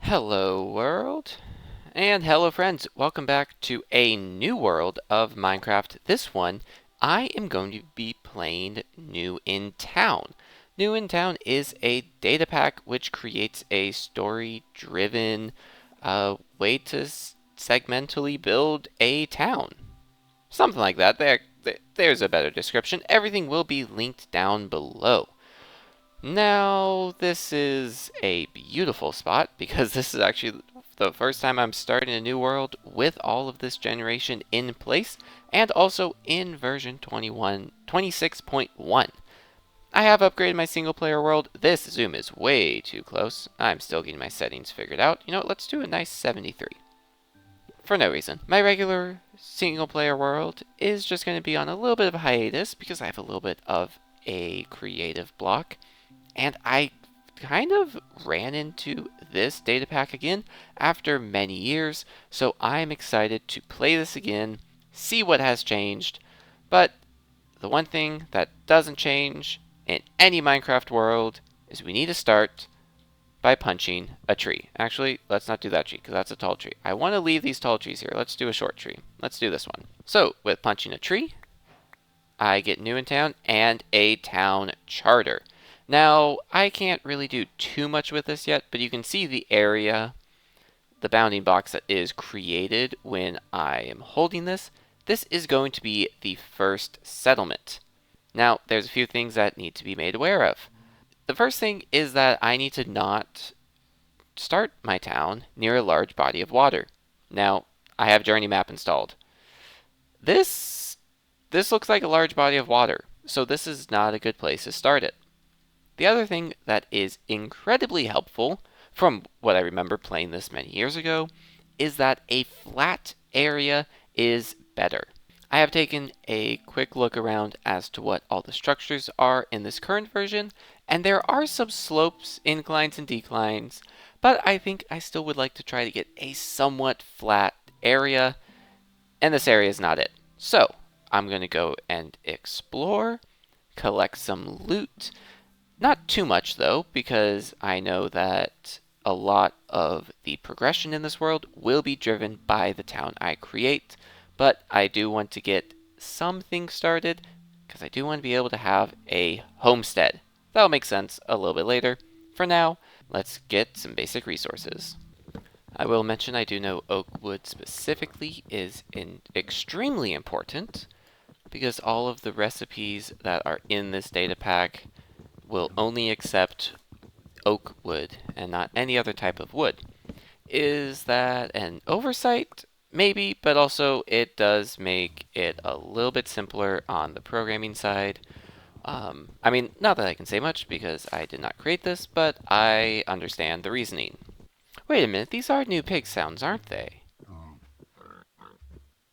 Hello world, and hello friends, welcome back to a new world of Minecraft. This one, I am going to be playing New in Town. New in Town is a data pack which creates a story-driven way to segmentally build a town. Something like that. There's a better description. Everything will be linked down below. Now, this is a beautiful spot because this is actually the first time I'm starting a new world with all of this generation in place and also in version 26.1. I have upgraded my single player world. This zoom is way too close. I'm still getting my settings figured out. You know what, let's do a nice 73. For no reason. My regular single player world is just going to be on a little bit of a hiatus because I have a little bit of a creative block. And I kind of ran into this data pack again after many years, so I'm excited to play this again, see what has changed. But the one thing that doesn't change in any Minecraft world is we need to start by punching a tree. Actually, let's not do that tree because that's a tall tree. I want to leave these tall trees here. Let's do a short tree. Let's do this one. So, with punching a tree, I get New in Town and a town charter. Now, I can't really do too much with this yet, but you can see the area, the bounding box that is created when I am holding this. This is going to be the first settlement. Now, there's a few things that need to be made aware of. The first thing is that I need to not start my town near a large body of water. Now, I have Journey Map installed. This looks like a large body of water, so this is not a good place to start it. The other thing that is incredibly helpful, from what I remember playing this many years ago, is that a flat area is better. I have taken a quick look around as to what all the structures are in this current version, and there are some slopes, inclines, and declines, but I think I still would like to try to get a somewhat flat area, and this area is not it. So, I'm going to go and explore, collect some loot. Not too much, though, because I know that a lot of the progression in this world will be driven by the town I create, but I do want to get something started, because I do want to be able to have a homestead. That'll make sense a little bit later. For now, let's get some basic resources. I will mention I do know oak wood specifically is extremely important, because all of the recipes that are in this data pack will only accept oak wood and not any other type of wood. Is that an oversight? Maybe, but also it does make it a little bit simpler on the programming side. I mean, not that I can say much because I did not create this, but I understand the reasoning. Wait a minute, these are new pig sounds, aren't they?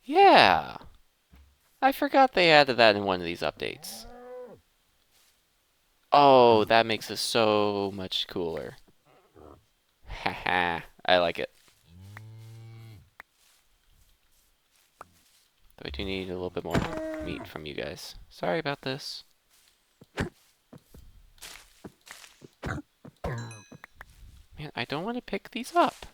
Yeah! I forgot they added that in one of these updates. Oh, that makes it so much cooler. Haha, I like it. Though I do need a little bit more meat from you guys. Sorry about this. Man, I don't want to pick these up.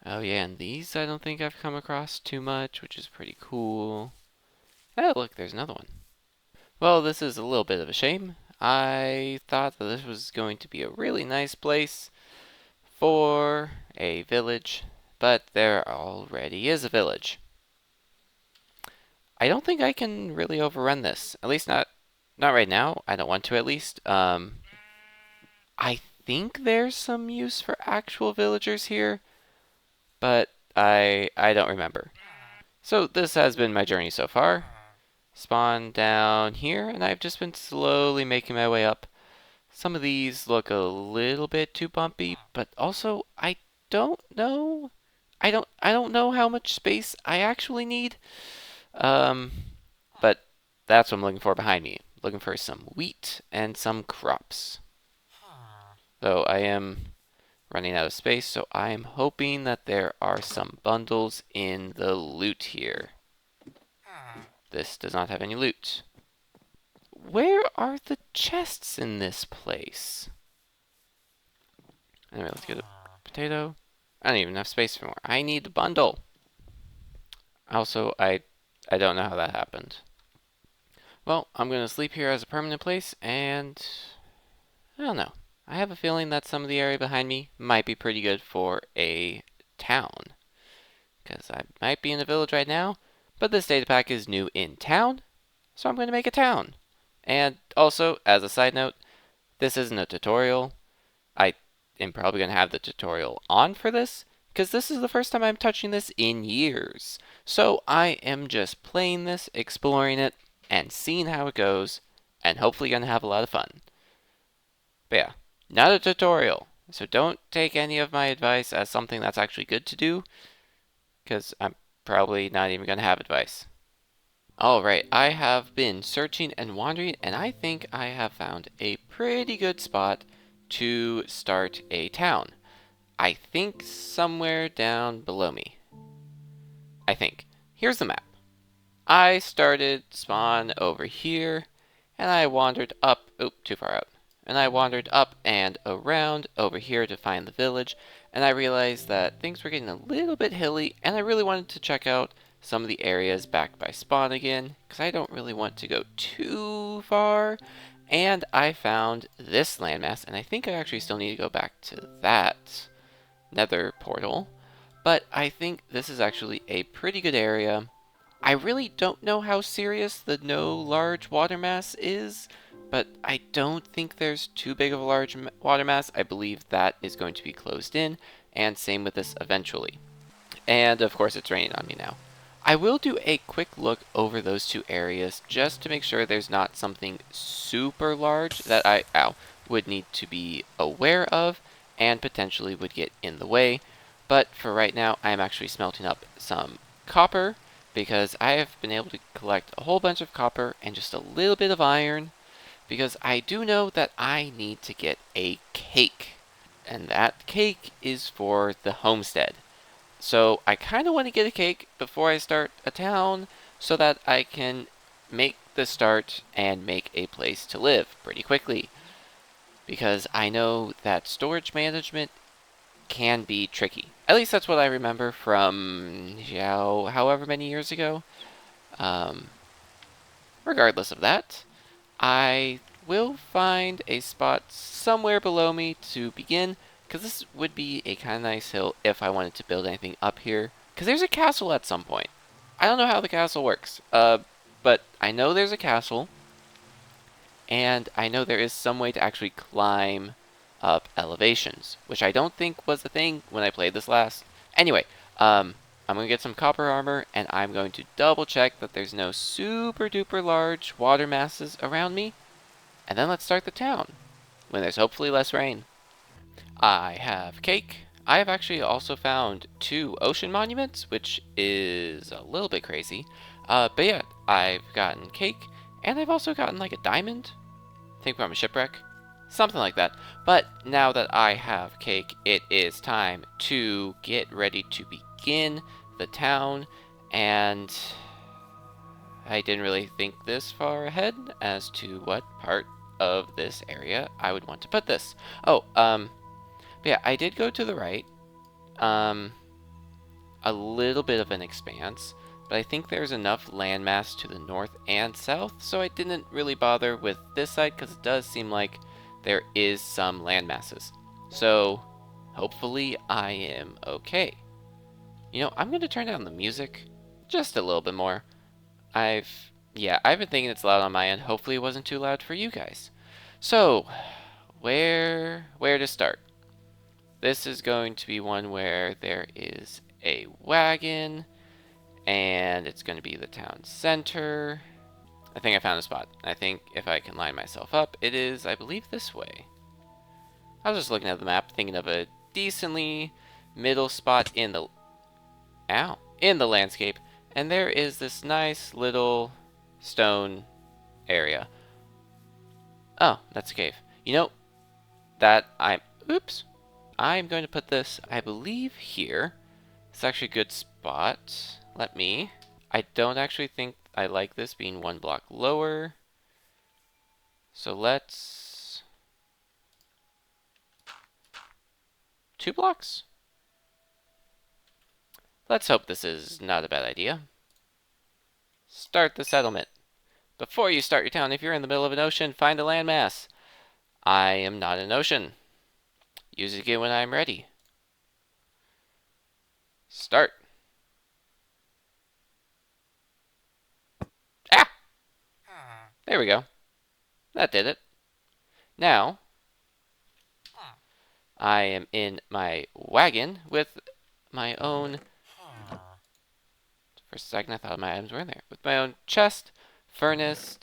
Oh yeah, and these I don't think I've come across too much, which is pretty cool. Oh, look, there's another one. Well, this is a little bit of a shame. I thought that this was going to be a really nice place for a village, but there already is a village. I don't think I can really overrun this. At least not right now. I don't want to, at least. I think there's some use for actual villagers here, but I don't remember. So this has been my journey so far. Spawn down here, and I've just been slowly making my way up. Some of these look a little bit too bumpy, but also I don't know. I don't know how much space I actually need. Um, but that's what I'm looking for behind me. Looking for some wheat and some crops. So I am running out of space, so I'm hoping that there are some bundles in the loot here. This does not have any loot. Where are the chests in this place? Anyway, let's get a potato. I don't even have space for more. I need the bundle. Also, I don't know how that happened. Well, I'm going to sleep here as a permanent place, and I don't know. I have a feeling that some of the area behind me might be pretty good for a town. Because I might be in a village right now, but this data pack is new in town, so I'm going to make a town. And also, as a side note, this isn't a tutorial. I am probably going to have the tutorial on for this, because this is the first time I'm touching this in years. So I am just playing this, exploring it, and seeing how it goes, and hopefully going to have a lot of fun. But yeah, not a tutorial, so don't take any of my advice as something that's actually good to do, because I'm probably not even going to have advice. Alright, I have been searching and wandering, and I think I have found a pretty good spot to start a town. I think somewhere down below me. I think. Here's the map. I started spawn over here, and I wandered up. Oop, too far out. And I wandered up and around over here to find the village, and I realized that things were getting a little bit hilly, and I really wanted to check out some of the areas back by spawn again, because I don't really want to go too far. And I found this landmass, and I think I actually still need to go back to that nether portal. But I think this is actually a pretty good area. I really don't know how serious the no large water mass is, but I don't think there's too big of a large water mass. I believe that is going to be closed in, and same with this eventually. And of course it's raining on me now. I will do a quick look over those two areas just to make sure there's not something super large that I would need to be aware of and potentially would get in the way. But for right now, I'm actually smelting up some copper because I have been able to collect a whole bunch of copper and just a little bit of iron because I do know that I need to get a cake. And that cake is for the homestead. So I kind of want to get a cake before I start a town so that I can make the start and make a place to live pretty quickly. Because I know that storage management can be tricky. At least that's what I remember from however many years ago. Regardless of that, I will find a spot somewhere below me to begin, because this would be a kind of nice hill if I wanted to build anything up here. Because there's a castle at some point. I don't know how the castle works, but I know there's a castle, and I know there is some way to actually climb up elevations, which I don't think was a thing when I played this last. Anyway, I'm going to get some copper armor, and I'm going to double check that there's no super duper large water masses around me. And then let's start the town, when there's hopefully less rain. I have cake. I have actually also found 2 ocean monuments, which is a little bit crazy. But yeah, I've gotten cake, and I've also gotten like a diamond. I think from a shipwreck. Something like that. But now that I have cake, it is time to get ready to begin the town. And I didn't really think this far ahead as to what part of this area I would want to put this. Oh, but yeah, I did go to the right. A little bit of an expanse, but I think there's enough landmass to the north and south, so I didn't really bother with this side because it does seem like there is some landmasses. So hopefully I am okay. You know, I'm going to turn down the music just a little bit more. I've been thinking it's loud on my end. Hopefully it wasn't too loud for you guys. So, where to start? This is going to be one where there is a wagon, and it's going to be the town center. I think I found a spot. I think if I can line myself up, it is, I believe, this way. I was just looking at the map, thinking of a decently middle spot in the landscape, and there is this nice little stone area. Oh, that's a cave. You know, I'm going to put this, I believe, here. It's actually a good spot. I don't actually think I like this being 1 block lower. So let's 2 blocks? Let's hope this is not a bad idea. Start the settlement. Before you start your town, if you're in the middle of an ocean, find a landmass. I am not an ocean. Use it again when I'm ready. Start. Ah! There we go. That did it. Now, I am in my wagon with my own... For a second, I thought my items were in there. With my own chest, furnace,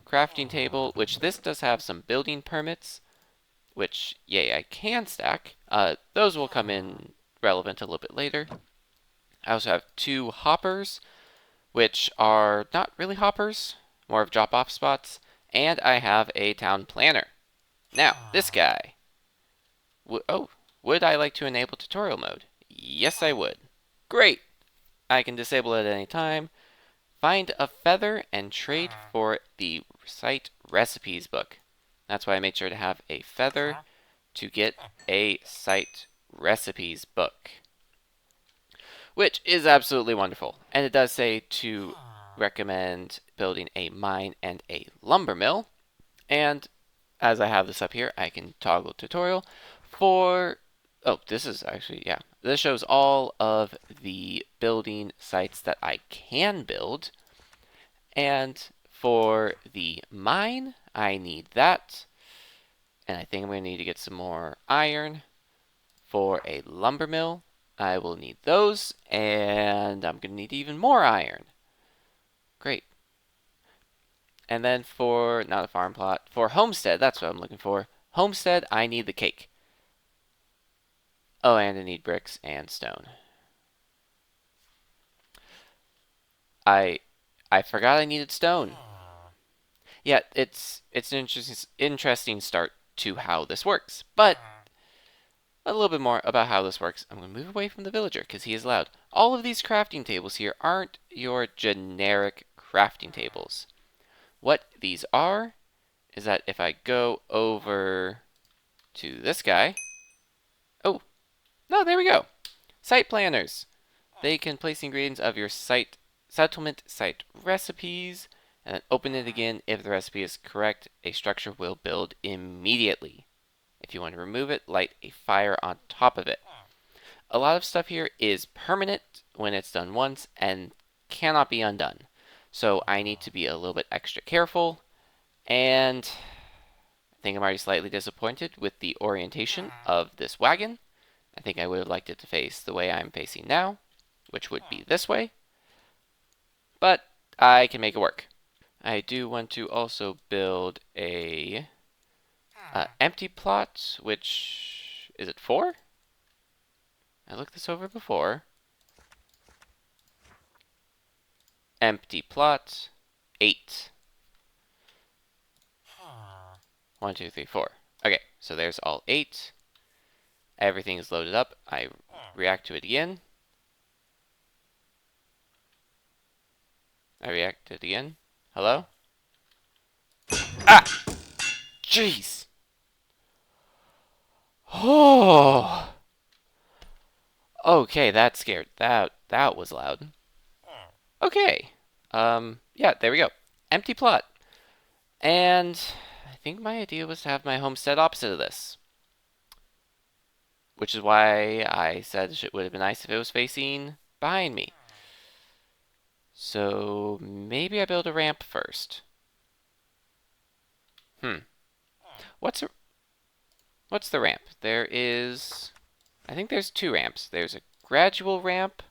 crafting table, which this does have some building permits, which, yay, I can stack. Those will come in relevant a little bit later. I also have 2 hoppers, which are not really hoppers, more of drop-off spots, and I have a town planner. Now, this guy. Would I like to enable tutorial mode? Yes, I would. Great! I can disable it at any time. Find a feather and trade for the site recipes book. That's why I made sure to have a feather to get a site recipes book, which is absolutely wonderful. And it does say to recommend building a mine and a lumber mill. And as I have this up here, I can toggle tutorial for... Oh, this is actually, yeah. This shows all of the building sites that I can build. And for the mine, I need that. And I think I'm going to need to get some more iron. For a lumber mill, I will need those. And I'm going to need even more iron. Great. And then for, not a farm plot, for homestead, that's what I'm looking for. Homestead, I need the cake. Oh, and I need bricks and stone. I forgot I needed stone. Yeah, it's an interesting start to how this works. But a little bit more about how this works. I'm going to move away from the villager because he is loud. All of these crafting tables here aren't your generic crafting tables. What these are is that if I go over to this guy... Oh, no, there we go. Site planners. They can place the ingredients of your settlement site recipes and then open it again. If the recipe is correct, a structure will build immediately. If you want to remove it, light a fire on top of it. A lot of stuff here is permanent when it's done once and cannot be undone. So I need to be a little bit extra careful, and I think I'm already slightly disappointed with the orientation of this wagon. I think I would have liked it to face the way I'm facing now, which would be this way. But I can make it work. I do want to also build a empty plot, which... Is it 4? I looked this over before. Empty plot, 8. 1, 2, 3, 4. Okay, so there's all 8. Everything is loaded up. I react to it again. I react to it again. Hello? Ah! Jeez! Oh! Okay, that scared. That was loud. Okay. Yeah, there we go. Empty plot. And I think my idea was to have my homestead opposite of this. Which is why I said it would have been nice if it was facing behind me. So maybe I build a ramp first. What's the ramp? I think there's 2 ramps. There's a gradual ramp,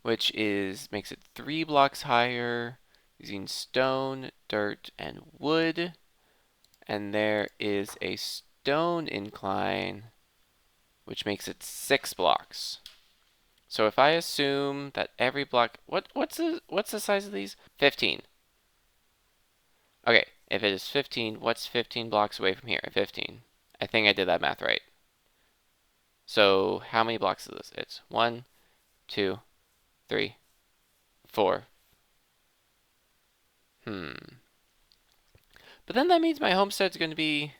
which makes it 3 blocks higher using stone, dirt, and wood. And there is a stone incline, which makes it 6 blocks. So if I assume that every block... What's the size of these? 15. Okay, if it is 15, what's 15 blocks away from here? 15. I think I did that math right. So how many blocks is this? It's 1, 2, 3, 4. But then that means my homestead's going to be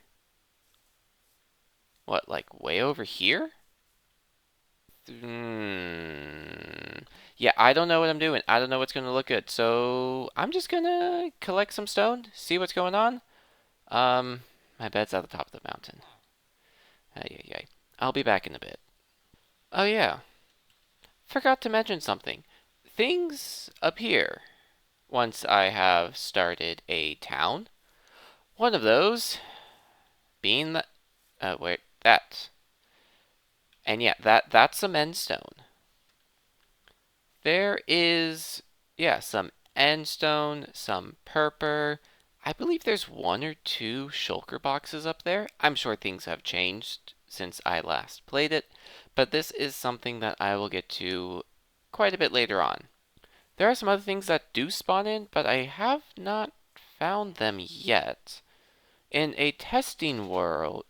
What, like way over here? Hmm. Yeah, I don't know what I'm doing. I don't know what's gonna look good. So I'm just gonna collect some stone, see what's going on. My bed's at the top of the mountain. Ay, ay, ay. I'll be back in a bit. Oh yeah, forgot to mention something. Things appear once I have started a town. One of those being the wait, that. And yeah, that's some end stone. There is, yeah, some end stone, some purpur. I believe there's one or two shulker boxes up there. I'm sure things have changed since I last played it, but this is something that I will get to quite a bit later on. There are some other things that do spawn in, but I have not found them yet. In a testing world,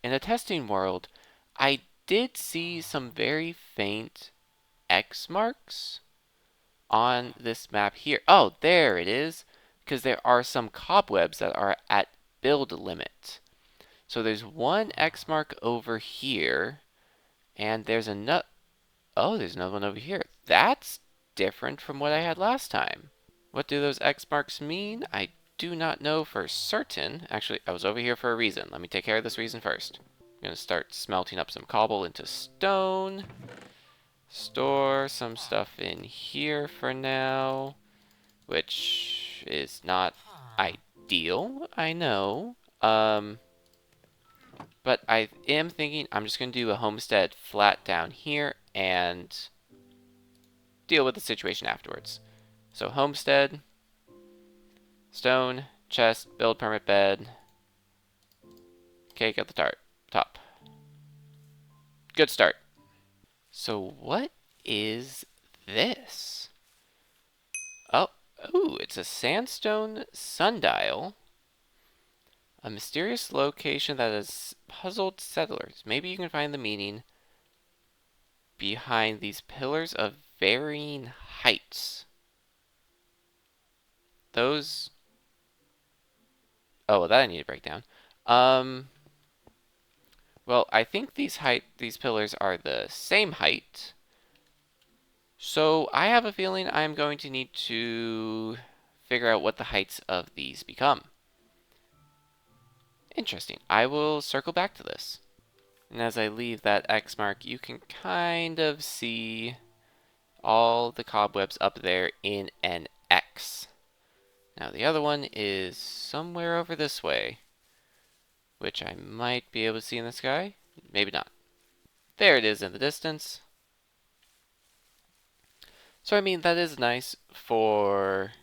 I did see some very faint X marks on this map here. Oh, there it is. Because there are some cobwebs that are at build limit. So there's one X mark over here, and there's another. Oh, there's another one over here. That's different from what I had last time. What do those X marks mean? I do not know for certain. Actually, I was over here for a reason. Let me take care of this reason first. I'm going to start smelting up some cobble into stone. Store some stuff in here for now, which is not ideal, I know. But I am thinking I'm just going to do a homestead flat down here and deal with the situation afterwards. So homestead, stone, chest, build permit bed. Okay, got the top. Good start. So what is this? Oh, ooh, it's a sandstone sundial. A mysterious location that has puzzled settlers. Maybe you can find the meaning behind these pillars of varying heights. Those... Oh, well, that I need to break down. Well, I think these pillars are the same height. So I have a feeling I'm going to need to figure out what the heights of these become. Interesting. I will circle back to this. And as I leave that X mark, you can kind of see all the cobwebs up there in an X. Now the other one is somewhere over this way, which I might be able to see in the sky. Maybe not. There it is in the distance. So I mean, that is nice for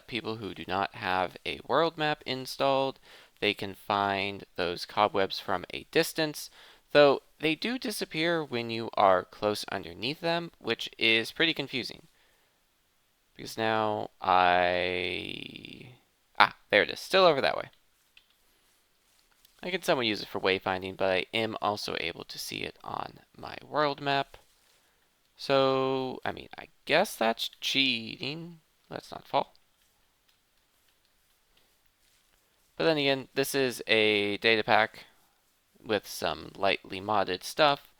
people who do not have a world map installed. They can find those cobwebs from a distance, though they do disappear when you are close underneath them, which is pretty confusing. Because now there it is, still over that way. I can somewhat use it for wayfinding, but I am also able to see it on my world map. So, I mean, I guess that's cheating. Let's not fall. But then again, this is a data pack with some lightly modded stuff.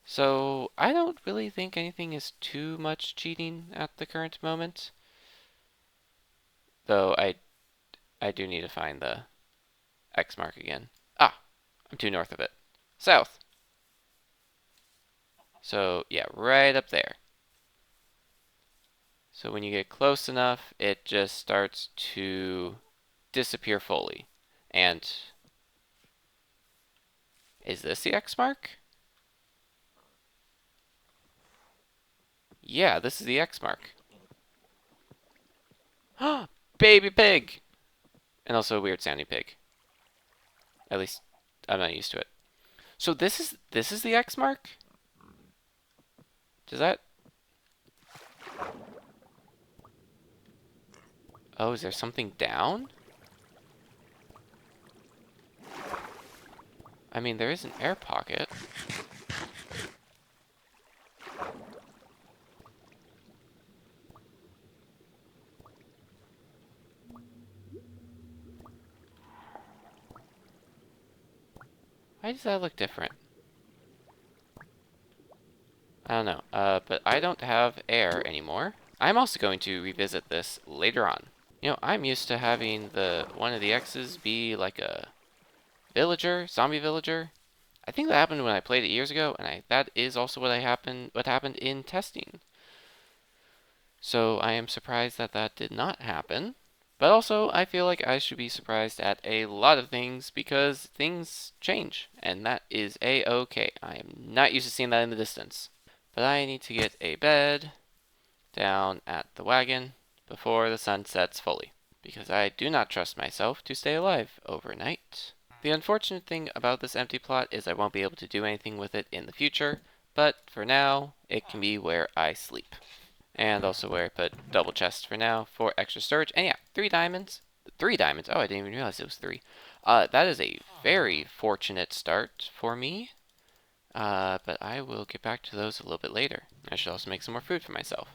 So I don't really think anything is too much cheating at the current moment. Though I do need to find the X mark again. Ah, I'm too north of it. South. So yeah, right up there. So when you get close enough, it just starts to disappear fully. And is this the X mark? Yeah, this is the X mark. Baby pig! And also a weird sounding pig. At least I'm not used to it. So this is the X mark? Does that... Oh, is there something down? I mean, there is an air pocket. Why does that look different? I don't know. But I don't have air anymore. I'm also going to revisit this later on. You know, I'm used to having one of the X's be like a villager, zombie villager. I think that happened when I played it years ago, and that is also what happened in testing. So I am surprised that that did not happen. But also, I feel like I should be surprised at a lot of things because things change, and that is a-okay. I am not used to seeing that in the distance. But I need to get a bed down at the wagon before the sun sets fully, because I do not trust myself to stay alive overnight. The unfortunate thing about this empty plot is I won't be able to do anything with it in the future, but for now, it can be where I sleep. And also where I put double chests for now for extra storage. And yeah, 3 diamonds. 3 diamonds. Oh, I didn't even realize it was 3. That is a very fortunate start for me. But I will get back to those a little bit later. I should also make some more food for myself.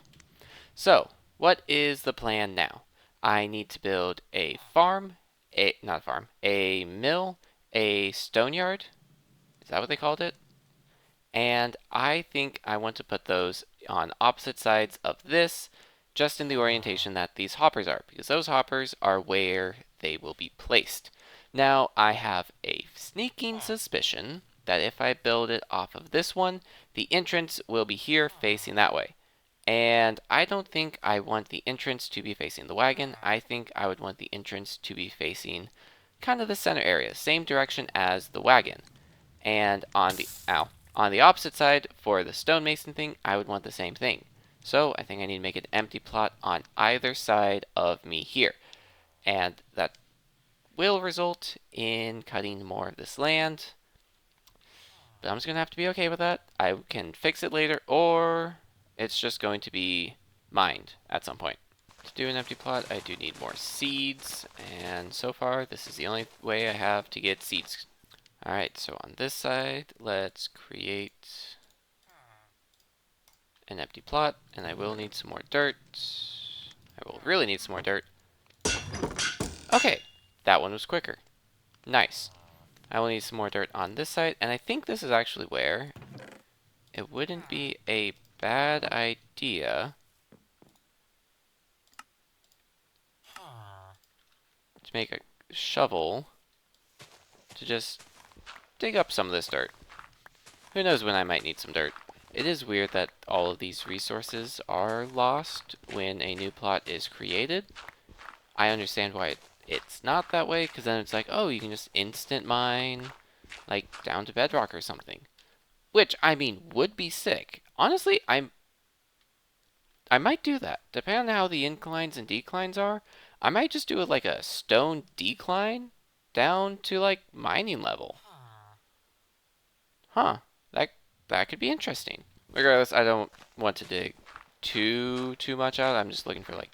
So, what is the plan now? I need to build a farm, not a farm, a mill, a stone yard. Is that what they called it? And I think I want to put those on opposite sides of this, just in the orientation that these hoppers are, because those hoppers are where they will be placed. Now, I have a sneaking suspicion that if I build it off of this one, the entrance will be here facing that way. And I don't think I want the entrance to be facing the wagon. I think I would want the entrance to be facing kind of the center area, same direction as the wagon. And on the opposite side for the stonemason thing, I would want the same thing. So I think I need to make an empty plot on either side of me here. And that will result in cutting more of this land. But I'm just going to have to be okay with that. I can fix it later, or it's just going to be mined at some point. To do an empty plot, I do need more seeds, and so far this is the only way I have to get seeds. Alright, so on this side, let's create an empty plot, and I will need some more dirt. I will really need some more dirt. Okay, that one was quicker. Nice. I will need some more dirt on this side, and I think this is actually where it wouldn't be a bad idea to make a shovel to just dig up some of this dirt. Who knows when I might need some dirt. It is weird that all of these resources are lost when a new plot is created. I understand why it's not that way, because then it's like, oh, you can just instant mine, like, down to bedrock or something. Which, I mean, would be sick. Honestly, I might do that. Depending on how the inclines and declines are, I might just do it like a stone decline down to, like, mining level. Huh. That could be interesting. Regardless, I don't want to dig too much out. I'm just looking for, like,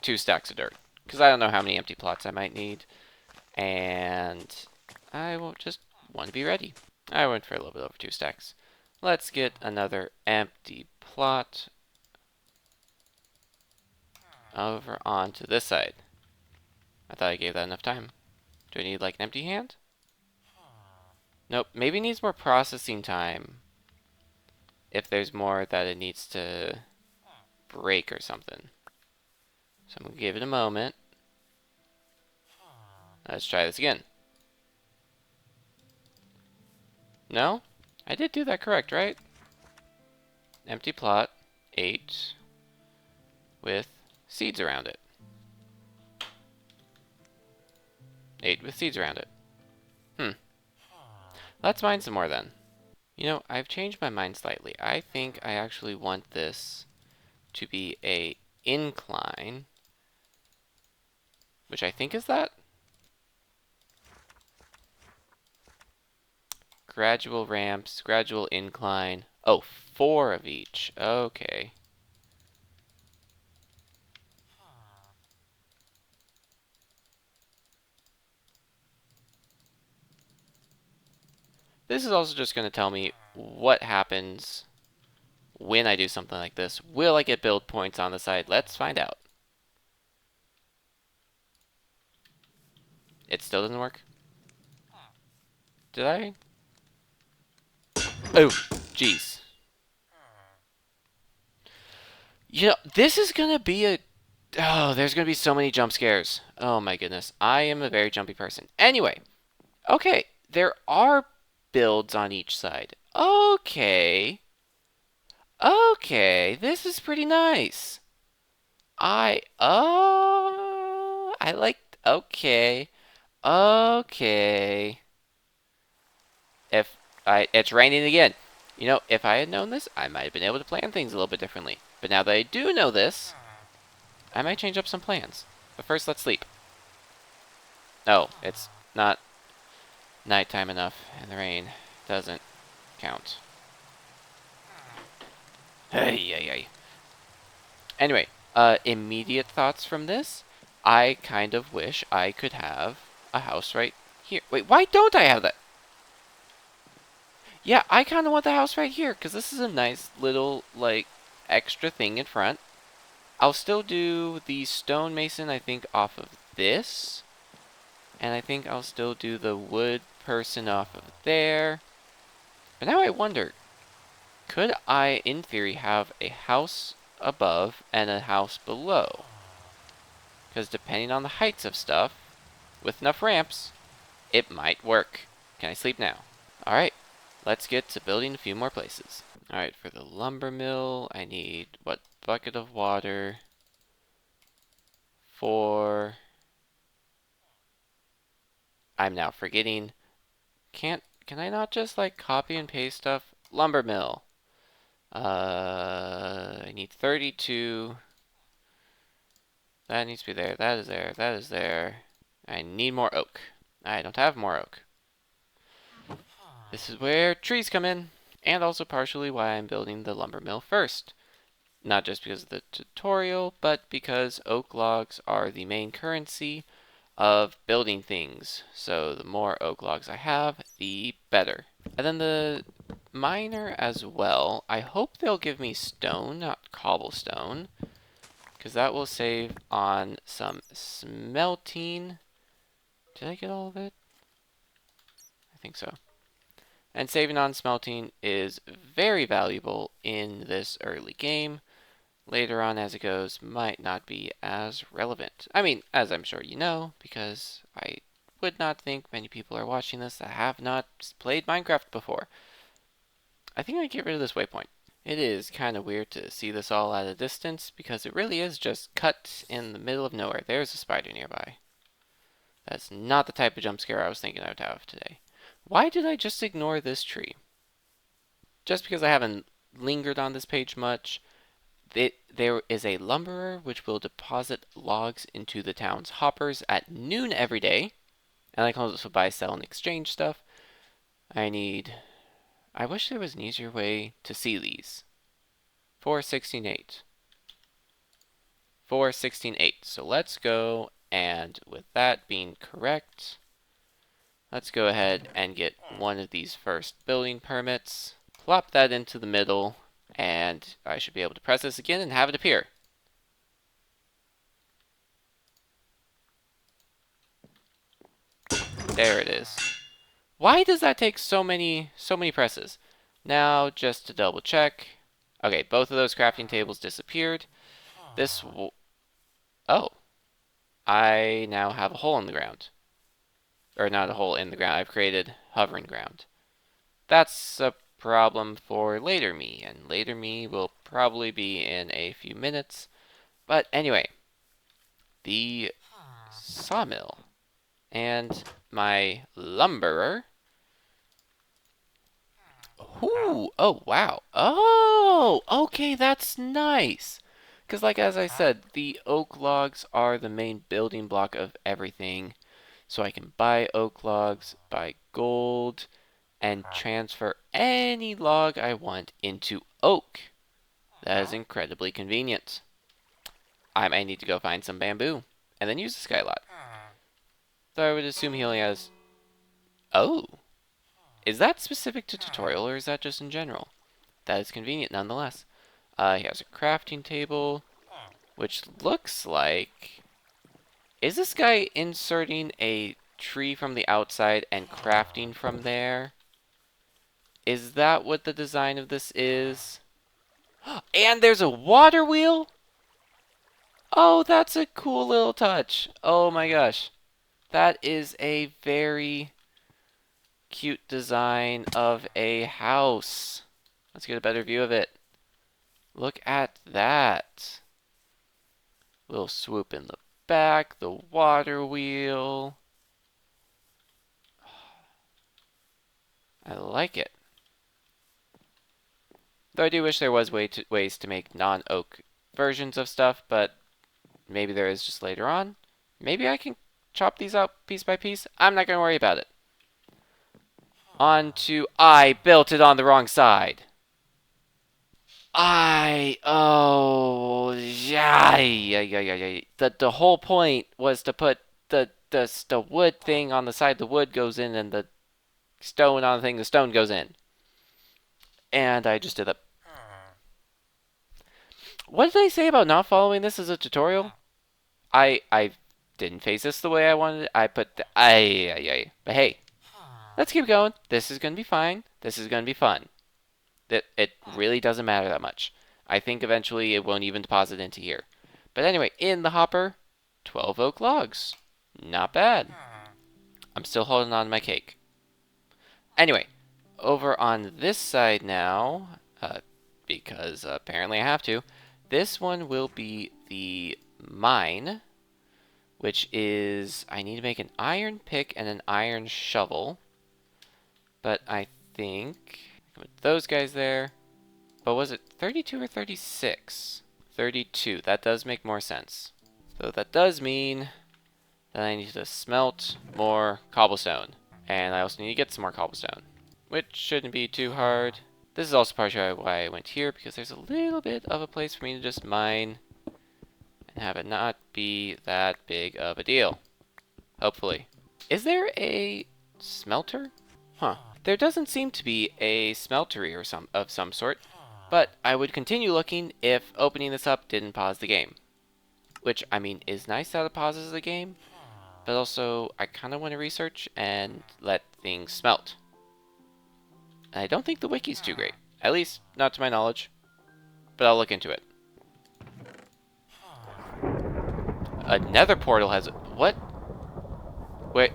2 stacks of dirt. Because I don't know how many empty plots I might need. And I will just want to be ready. I went for a little bit over 2 stacks. Let's get another empty plot over onto this side. I thought I gave that enough time. Do I need like an empty hand? Nope, maybe it needs more processing time. If there's more that it needs to break or something. So I'm going to give it a moment. Let's try this again. No? I did do that correct, right? Empty plot, 8, with seeds around it. 8 with seeds around it. Let's mine some more then. You know, I've changed my mind slightly. I think I actually want this to be a incline, which I think is that. Gradual ramps, gradual incline. Oh, 4 of each. Okay. This is also just going to tell me what happens when I do something like this. Will I get build points on the side? Let's find out. It still doesn't work? Did I? Oh, jeez. You know, this is gonna be a... Oh, there's gonna be so many jump scares. Oh my goodness. I am a very jumpy person. Anyway, okay. There are builds on each side. Okay. Okay, this is pretty nice. I like... Okay. Okay. If it's raining again. You know, if I had known this, I might have been able to plan things a little bit differently. But now that I do know this, I might change up some plans. But first, let's sleep. No, it's not nighttime enough, and the rain doesn't count. Hey, hey, hey. Anyway, immediate thoughts from this. I kind of wish I could have a house right here. Wait, why don't I have that? Yeah, I kind of want the house right here, because this is a nice little, like, extra thing in front. I'll still do the stonemason, I think, off of this. And I think I'll still do the wood person off of there. But now I wonder, could I, in theory, have a house above and a house below? Because depending on the heights of stuff, with enough ramps, it might work. Can I sleep now? Alright, let's get to building a few more places. Alright, for the lumber mill, I need, what, bucket of water for... I'm now forgetting. Can I not just, like, copy and paste stuff? Lumber mill. I need 32. That needs to be there. That is there. That is there. I need more oak. I don't have more oak. This is where trees come in. And also partially why I'm building the lumber mill first. Not just because of the tutorial, but because oak logs are the main currency of building things. So the more oak logs I have, the better. And then the miner as well. I hope they'll give me stone, not cobblestone, because that will save on some smelting. Did I get all of it? I think so. And saving on smelting is very valuable in this early game. Later on as it goes, might not be as relevant. I mean, as I'm sure you know, because I would not think many people are watching this that have not played Minecraft before. I think I'd get rid of this waypoint. It is kind of weird to see this all at a distance, because it really is just cut in the middle of nowhere. There's a spider nearby. That's not the type of jump scare I was thinking I would have today. Why did I just ignore this tree? Just because I haven't lingered on this page much. There is a lumberer which will deposit logs into the town's hoppers at noon every day. And I can also buy, sell, and exchange stuff. I wish there was an easier way to see these. 416.8. 416.8. So let's go, and with that being correct, let's go ahead and get one of these first building permits. Plop that into the middle, and I should be able to press this again and have it appear. There it is. Why does that take so many presses? Now, just to double check. Okay, both of those crafting tables disappeared. This will... Oh. I now have a hole in the ground. Or not a hole in the ground. I've created hovering ground. That's a problem for later me, and later me will probably be in a few minutes. But anyway, the sawmill and my lumberer. Ooh, oh wow. Oh, okay, that's nice. Because like as I said, the oak logs are the main building block of everything. So I can buy oak logs, buy gold, and transfer any log I want into oak. That is incredibly convenient. I might need to go find some bamboo, and then use the skylot. Though I would assume he only has... Oh! Is that specific to tutorial, or is that just in general? That is convenient nonetheless. He has a crafting table, which looks like... Is this guy inserting a tree from the outside and crafting from there? Is that what the design of this is? And there's a water wheel? Oh, that's a cool little touch. Oh my gosh. That is a very cute design of a house. Let's get a better view of it. Look at that. Little swoop in the back, the water wheel. I like it. Though I do wish there was ways to make non-oak versions of stuff, but maybe there is just later on. Maybe I can chop these out piece by piece. I'm not going to worry about it. On to I built it on the wrong side. Oh, yeah. The whole point was to put the wood thing on the side the wood goes in, and the stone on the thing the stone goes in. And I just did that. What did they say about not following this as a tutorial? I didn't face this the way I wanted it. I put the But hey, let's keep going. This is gonna be fine. This is gonna be fun. It really doesn't matter that much. I think eventually it won't even deposit into here. But anyway, in the hopper, 12 oak logs. Not bad. I'm still holding on to my cake. Anyway, over on this side now, because apparently I have to, this one will be the mine, which is, I need to make an iron pick and an iron shovel. But I think, with those guys there, but was it 32 or 36? 32, that does make more sense. So that does mean that I need to smelt more cobblestone. And I also need to get some more cobblestone, which shouldn't be too hard. This is also partially why I went here, because there's a little bit of a place for me to just mine and have it not be that big of a deal. Hopefully. Is there a smelter? Huh. There doesn't seem to be a smeltery or of some sort, but I would continue looking if opening this up didn't pause the game. Which, I mean, is nice that it pauses the game, but also I kind of want to research and let things smelt. And I don't think the wiki's too great. At least, not to my knowledge. But I'll look into it. A nether portal has... What? Wait,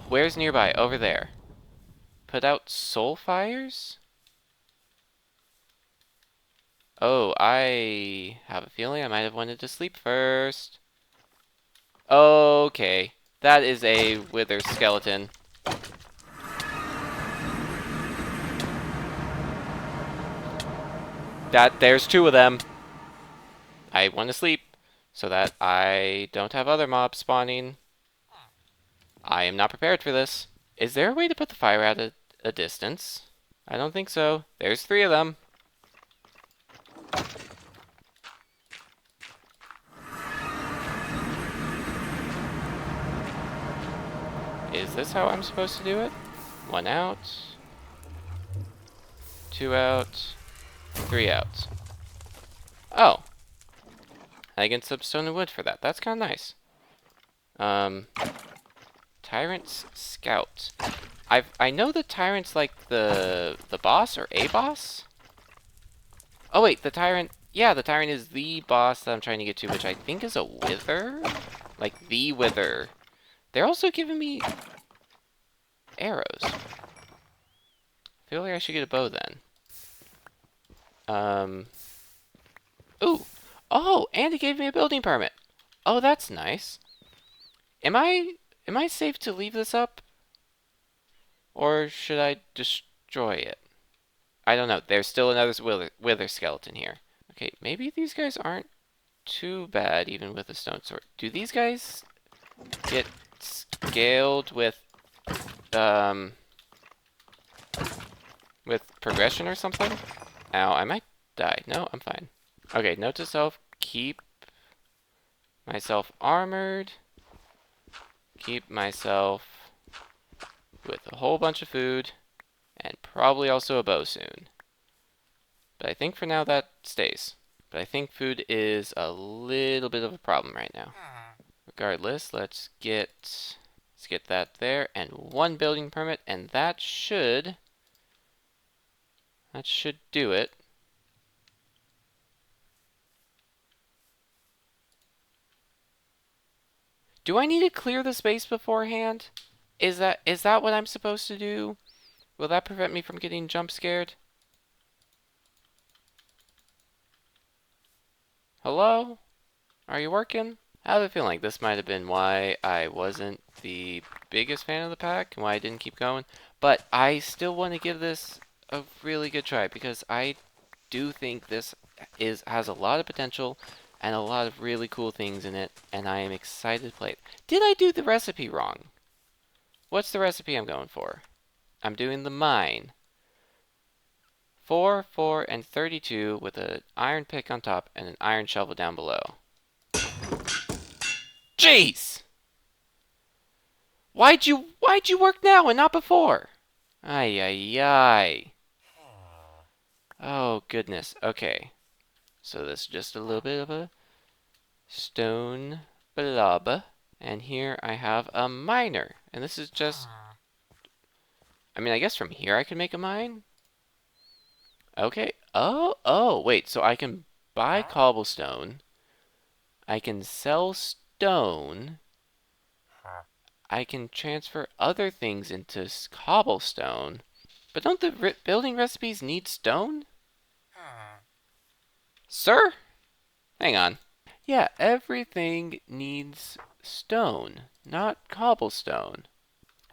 where's nearby? Over there. Put out soul fires? Oh, I have a feeling I might have wanted to sleep first. Okay. That is a wither skeleton. There's two of them. I want to sleep so that I don't have other mobs spawning. I am not prepared for this. Is there a way to put the fire at a distance? I don't think so. There's three of them. Is this how I'm supposed to do it? One out. Two out. Three out. Oh. I get some stone and wood for that. That's kind of nice. Tyrant's Scout. I know the Tyrant's like the boss or a boss? Oh wait, the Tyrant... Yeah, the Tyrant is the boss that I'm trying to get to, which I think is a Wither? Like, the Wither. They're also giving me arrows. I feel like I should get a bow then. Ooh. Oh, and it gave me a building permit. Oh, that's nice. Am I safe to leave this up? Or should I destroy it? I don't know. There's still another wither skeleton here. Okay, maybe these guys aren't too bad even with a stone sword. Do these guys get scaled with progression or something? Ow, I might die. No, I'm fine. Okay, note to self, keep myself armored. Keep myself with a whole bunch of food. And probably also a bow soon. But I think for now that stays. But I think food is a little bit of a problem right now. Regardless, let's get that there. And one building permit, and that should That should do it. Do I need to clear the space beforehand? Is that what I'm supposed to do? Will that prevent me from getting jump scared? Hello? Are you working? I have a feeling like this might have been why I wasn't the biggest fan of the pack and why I didn't keep going. But I still want to give this a really good try because I do think this has a lot of potential and a lot of really cool things in it, and I am excited to play it. Did I do the recipe wrong? What's the recipe I'm going for? I'm doing the mine. 4, 4, and 32 with an iron pick on top and an iron shovel down below. Jeez! Why'd you work now and not before? Ay, ay, ay. Oh, goodness. Okay. So this is just a little bit of a stone blob. And here I have a miner. And this is just... I mean, I guess from here I could make a mine? Okay. Oh, wait. So I can buy cobblestone. I can sell stone. I can transfer other things into cobblestone. But don't the building recipes need stone? Sir? Hang on. Yeah, everything needs stone, not cobblestone.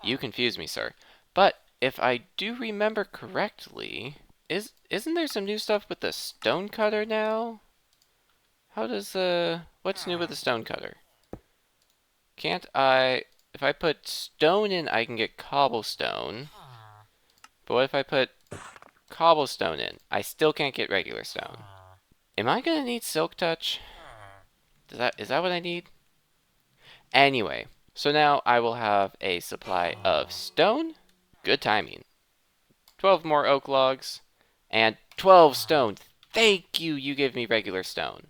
You confuse me, sir. But if I do remember correctly, isn't there some new stuff with the stone cutter now? How does what's new with the stone cutter? Can't I, if I put stone in, I can get cobblestone. But what if I put cobblestone in? I still can't get regular stone. Am I gonna need silk touch? Is that what I need? Anyway, so now I will have a supply of stone. Good timing. 12 more oak logs. And 12 stone. Thank you, you gave me regular stone.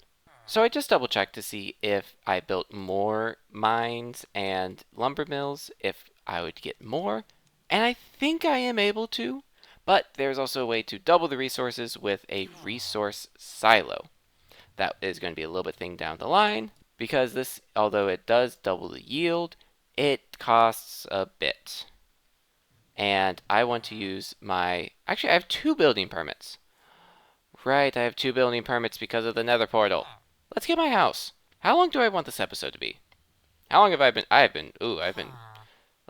So I just double checked to see if I built more mines and lumber mills, if I would get more. And I think I am able to. But there's also a way to double the resources with a resource silo. That is going to be a little bit thing down the line. Because this, although it does double the yield, it costs a bit. And I want to use my... Actually, I have 2 building permits. Right, I have 2 building permits because of the nether portal. Let's get my house. How long do I want this episode to be? How long have I been...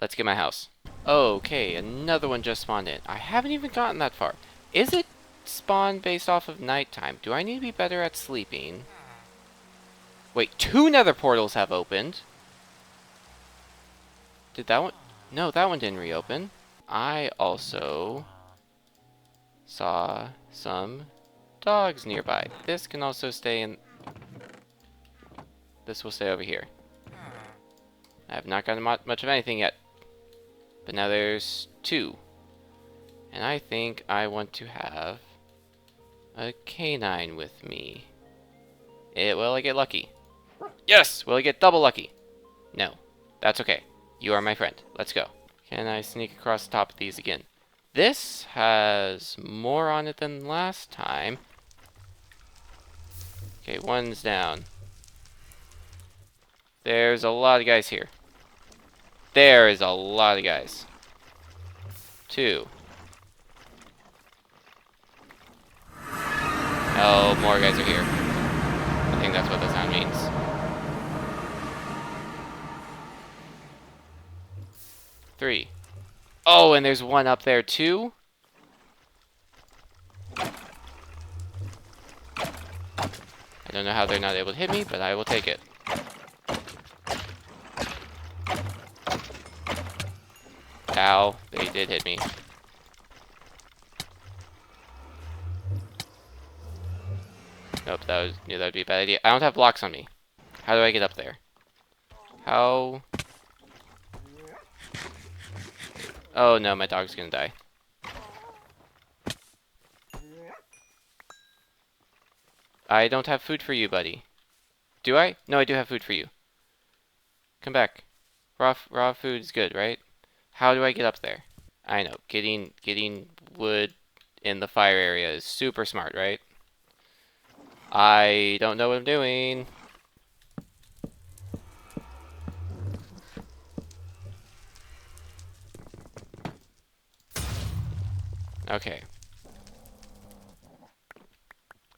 Let's get my house. Okay, another one just spawned in. I haven't even gotten that far. Is it spawn based off of nighttime? Do I need to be better at sleeping? Wait, 2 nether portals have opened. Did that one... No, that one didn't reopen. I also saw some dogs nearby. This can also stay in... This will stay over here. I have not gotten much of anything yet. But now there's 2. And I think I want to have a canine with me. Will I get lucky? Yes! Will I get double lucky? No. That's okay. You are my friend. Let's go. Can I sneak across the top of these again? This has more on it than last time. Okay, one's down. There's a lot of guys here. There is a lot of guys. 2. Oh, more guys are here. I think that's what the sound means. 3. Oh, and there's one up there too? I don't know how they're not able to hit me, but I will take it. Ow, they did hit me. Nope, knew that would be a bad idea. I don't have blocks on me. How do I get up there? How? Oh no, my dog's gonna die. I don't have food for you, buddy. Do I? No, I do have food for you. Come back. Raw food is good, right? How do I get up there? I know, getting wood in the fire area is super smart, right? I don't know what I'm doing. Okay.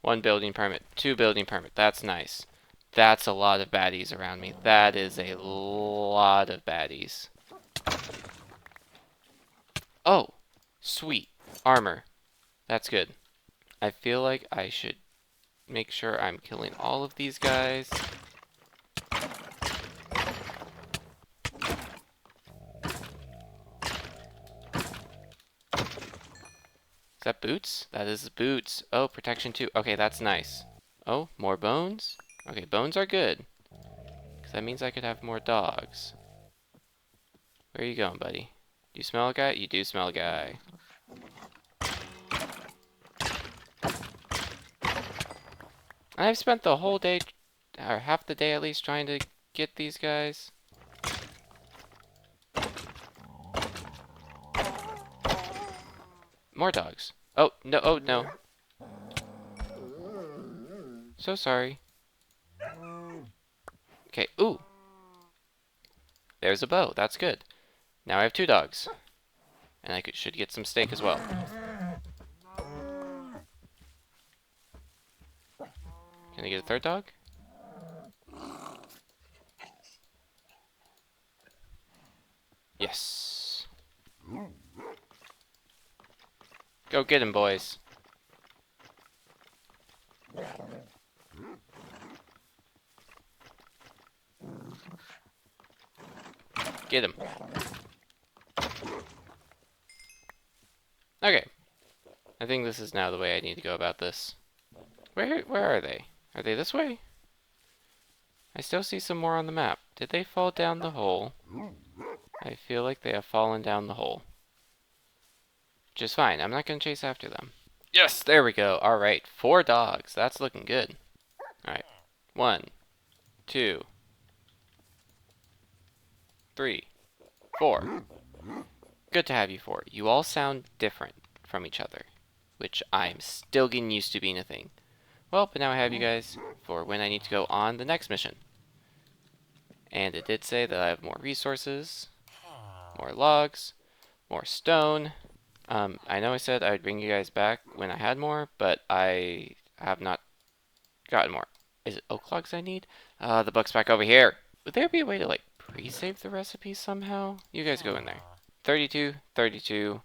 1 building permit, 2 building permit. That's nice. That's a lot of baddies around me. That is a lot of baddies. Oh, sweet. Armor. That's good. I feel like I should make sure I'm killing all of these guys. Is that boots? That is boots. Oh, protection too. Okay, that's nice. Oh, more bones? Okay, bones are good. Because that means I could have more dogs. Where are you going, buddy? Do you smell a guy? You do smell a guy. I've spent the whole day, or half the day at least, trying to get these guys. More dogs. Oh, no, oh, no. So sorry. Okay, ooh. There's a bow. That's good. Now I have 2 dogs. And I should get some steak as well. Can I get a 3rd dog? Yes. Go get him, boys. Get him. Okay. I think this is now the way I need to go about this. Where are they? Are they this way? I still see some more on the map. Did they fall down the hole? I feel like they have fallen down the hole. Which is fine. I'm not going to chase after them. Yes, there we go. Alright, 4 dogs. That's looking good. Alright. 1, 2, 3, 4. Good to have you 4. You all sound different from each other, which I'm still getting used to being a thing. Well, but now I have you guys for when I need to go on the next mission. And it did say that I have more resources, more logs, more stone. I know I said I would bring you guys back when I had more, but I have not gotten more. Is it oak logs I need? The book's back over here. Would there be a way to, like, pre-save the recipe somehow? You guys go in there. 32, 32,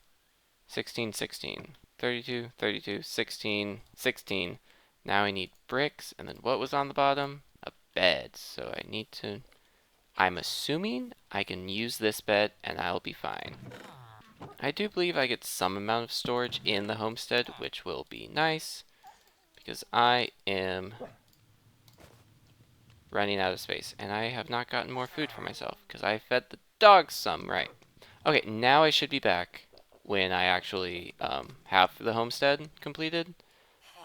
16, 16. 32, 32, 16, 16. Now I need bricks, and then what was on the bottom? A bed. So I need to... I'm assuming I can use this bed, and I'll be fine. I do believe I get some amount of storage in the homestead, which will be nice, because I am running out of space, and I have not gotten more food for myself, because I fed the dogs some, right. Okay, now I should be back when I actually have the homestead completed.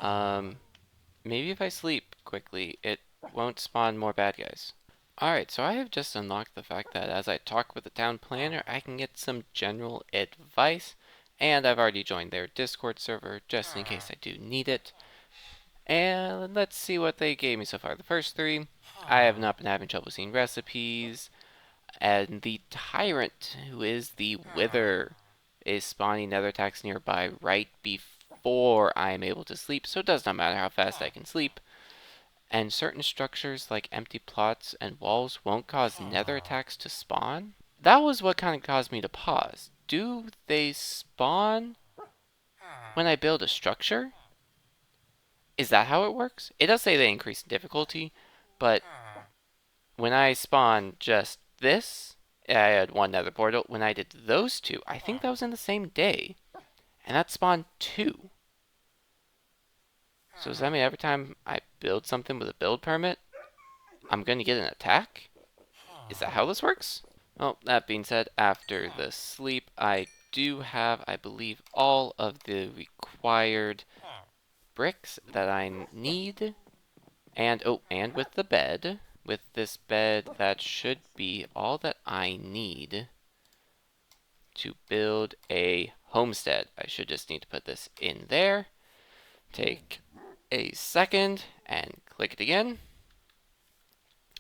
Maybe if I sleep quickly, it won't spawn more bad guys. Alright, so I have just unlocked the fact that as I talk with the town planner, I can get some general advice, and I've already joined their Discord server just in case I do need it. And let's see what they gave me so far. The first 3, I have not been having trouble seeing recipes, and the Tyrant, who is the Wither, is spawning nether attacks nearby right before I am able to sleep, so it does not matter how fast I can sleep. And certain structures like empty plots and walls won't cause nether attacks to spawn. That was what kind of caused me to pause. Do they spawn when I build a structure? Is that how it works? It does say they increase difficulty, but when I spawn just this, I had 1 nether portal. When I did those 2, I think that was in the same day, and that spawned 2. So does that mean every time I build something with a build permit, I'm going to get an attack? Is that how this works? Well, that being said, after the sleep, I do have, I believe, all of the required bricks that I need. And, oh, and with the bed. With this bed, that should be all that I need to build a homestead. I should just need to put this in there. Take a second and click it again.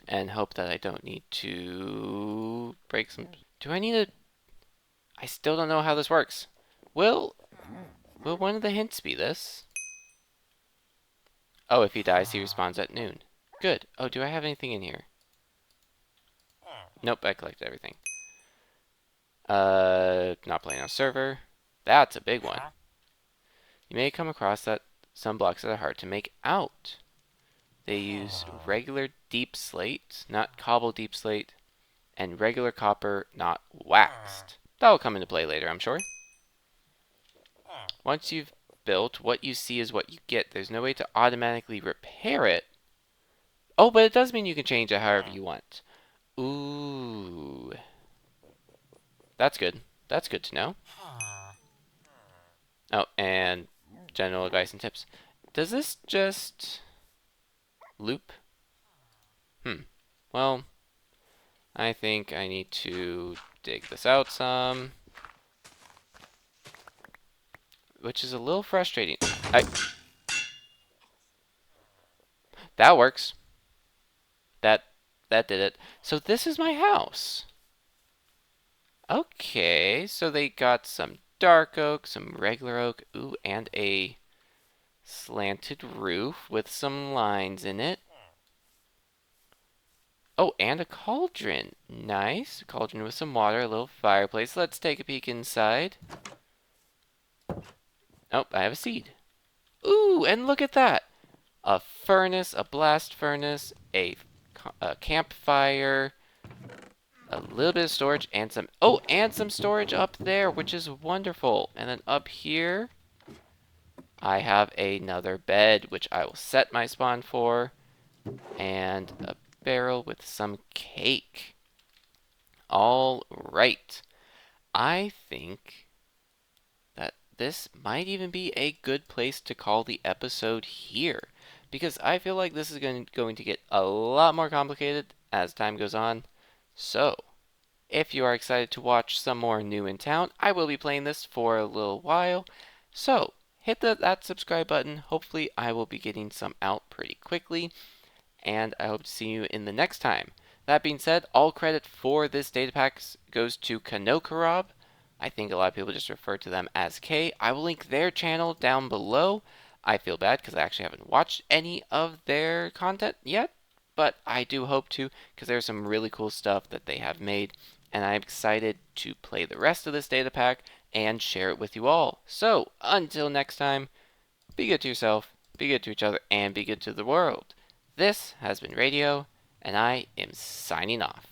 And hope that I don't need to break some... Do I need a... I still don't know how this works. Will one of the hints be this? Oh, if he dies, he respawns at noon. Good. Oh, do I have anything in here? Nope, I collected everything. Not playing on server. That's a big one. You may come across that some blocks that are hard to make out. They use regular deep slate, not cobble deep slate, and regular copper, not waxed. That will come into play later, I'm sure. Once you've built, what you see is what you get. There's no way to automatically repair it. Oh, but it does mean you can change it however you want. Ooh. That's good. That's good to know. Oh, and general advice and tips. Does this just loop? Well, I think I need to dig this out some. Which is a little frustrating. That works. That did it. So this is my house. Okay, so they got some dark oak, some regular oak, ooh, and a slanted roof with some lines in it. Oh, and a cauldron. Nice. A cauldron with some water, a little fireplace. Let's take a peek inside. Oh, I have a seed. Ooh, and look at that. A furnace, a blast furnace, a campfire, a little bit of storage, and some... Oh, and some storage up there, which is wonderful. And then up here, I have another bed, which I will set my spawn for. And a barrel with some cake. All right. I think that this might even be a good place to call the episode here, because I feel like this is going to get a lot more complicated as time goes on. So, if you are excited to watch some more New in Town, I will be playing this for a little while. So, hit that subscribe button. Hopefully, I will be getting some out pretty quickly, and I hope to see you in the next time. That being said, all credit for this data pack goes to Kanokarob. I think a lot of people just refer to them as K. I will link their channel down below. I feel bad because I actually haven't watched any of their content yet, but I do hope to, because there's some really cool stuff that they have made, and I'm excited to play the rest of this data pack and share it with you all. So, until next time, be good to yourself, be good to each other, and be good to the world. This has been Radio, and I am signing off.